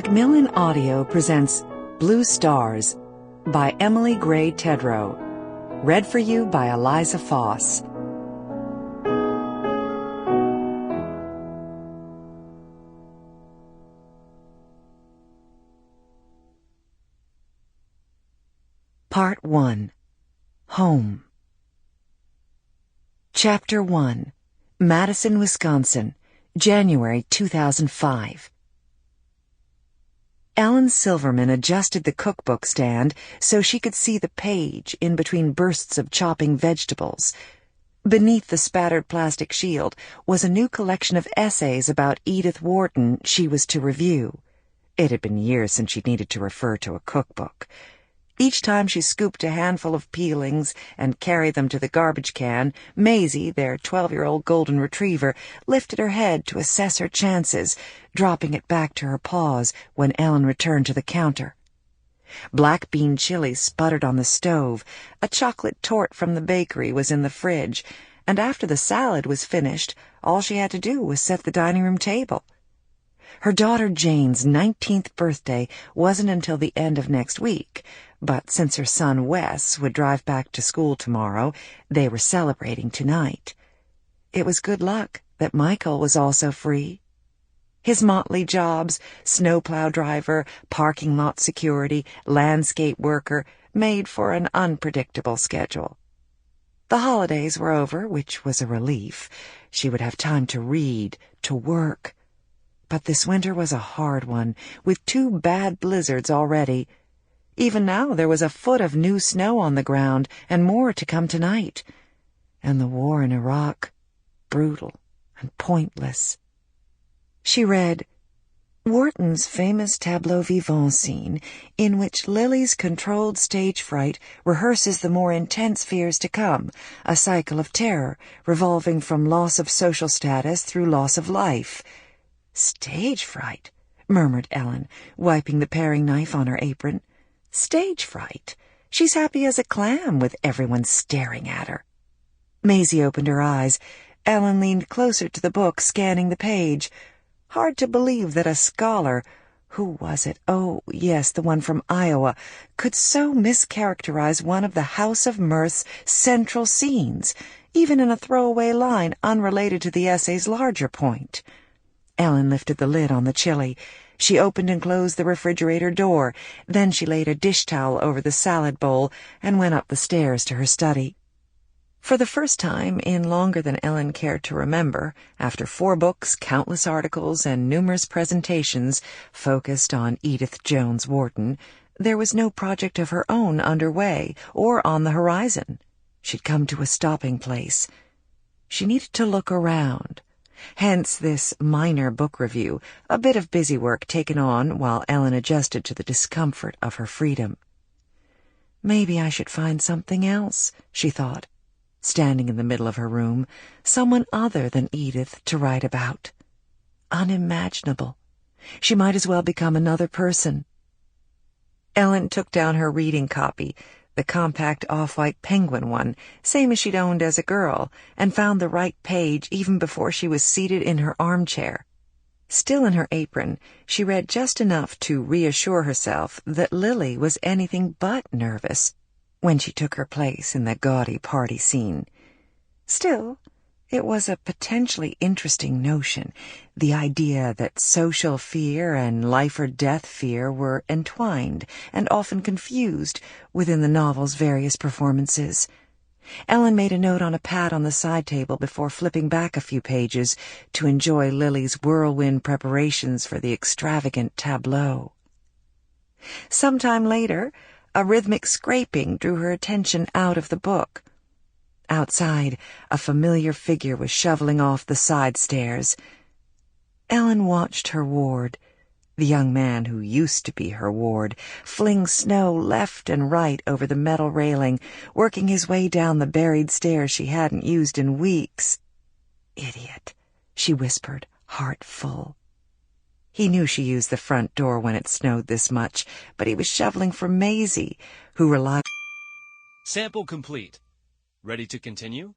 Macmillan Audio presents Blue Stars by Emily Gray Tedrowe. Read for you by Eliza Foss. Part 1. Home. Chapter 1. Madison, Wisconsin, January 2005. Ellen Silverman adjusted the cookbook stand so she could see the page in between bursts of chopping vegetables. Beneath the spattered plastic shield was a new collection of essays about Edith Wharton she was to review. It had been years since she'd needed to refer to a cookbook. Each time she scooped a handful of peelings and carried them to the garbage can, Maisie, their 12-year-old golden retriever, lifted her head to assess her chances, dropping it back to her paws when Ellen returned to the counter. Black bean chili sputtered on the stove, a chocolate torte from the bakery was in the fridge, and after the salad was finished, all she had to do was set the dining room table. Her daughter Jane's 19th birthday wasn't until the end of next week, but since her son Wes would drive back to school tomorrow, they were celebrating tonight. It was good luck that Michael was also free. His motley jobs, snowplow driver, parking lot security, landscape worker, made for an unpredictable schedule. The holidays were over, which was a relief. She would have time to read, to work. But this winter was a hard one, with 2 bad blizzards already. Even now there was a foot of new snow on the ground, and more to come tonight. And the war in Iraq, brutal and pointless. She read Wharton's famous tableau vivant scene, in which Lily's controlled stage fright rehearses the more intense fears to come, a cycle of terror, revolving from loss of social status through loss of life. Stage fright, murmured Ellen, wiping the paring knife on her apron. Stage fright. She's happy as a clam with everyone staring at her. Maisie opened her eyes. Ellen leaned closer to the book, scanning the page. Hard to believe that a scholar, who was it? Oh, yes, the one from Iowa, could so mischaracterize one of the House of Mirth's central scenes, even in a throwaway line unrelated to the essay's larger point. Ellen lifted the lid on the chili. She opened and closed the refrigerator door. Then she laid a dish towel over the salad bowl and went up the stairs to her study. For the first time in longer than Ellen cared to remember, after 4 books, countless articles, and numerous presentations focused on Edith Jones Wharton, there was no project of her own underway or on the horizon. She'd come to a stopping place. She needed to look around. Hence this minor book review, a bit of busy work taken on while Ellen adjusted to the discomfort of her freedom. Maybe I should find something else, she thought, standing in the middle of her room, someone other than Edith to write about. Unimaginable. She might as well become another person. Ellen took down her reading copy, the compact off-white penguin one, same as she'd owned as a girl, and found the right page even before she was seated in her armchair. Still in her apron, she read just enough to reassure herself that Lily was anything but nervous when she took her place in the gaudy party scene. Still, it was a potentially interesting notion, the idea that social fear and life-or-death fear were entwined and often confused within the novel's various performances. Ellen made a note on a pad on the side table before flipping back a few pages to enjoy Lily's whirlwind preparations for the extravagant tableau. Sometime later, a rhythmic scraping drew her attention out of the book. Outside, a familiar figure was shoveling off the side stairs. Ellen watched her ward, the young man who used to be her ward, fling snow left and right over the metal railing, working his way down the buried stairs she hadn't used in weeks. Idiot, she whispered, heart full. He knew she used the front door when it snowed this much, but he was shoveling for Maisie, who relied... Sample complete. Ready to continue?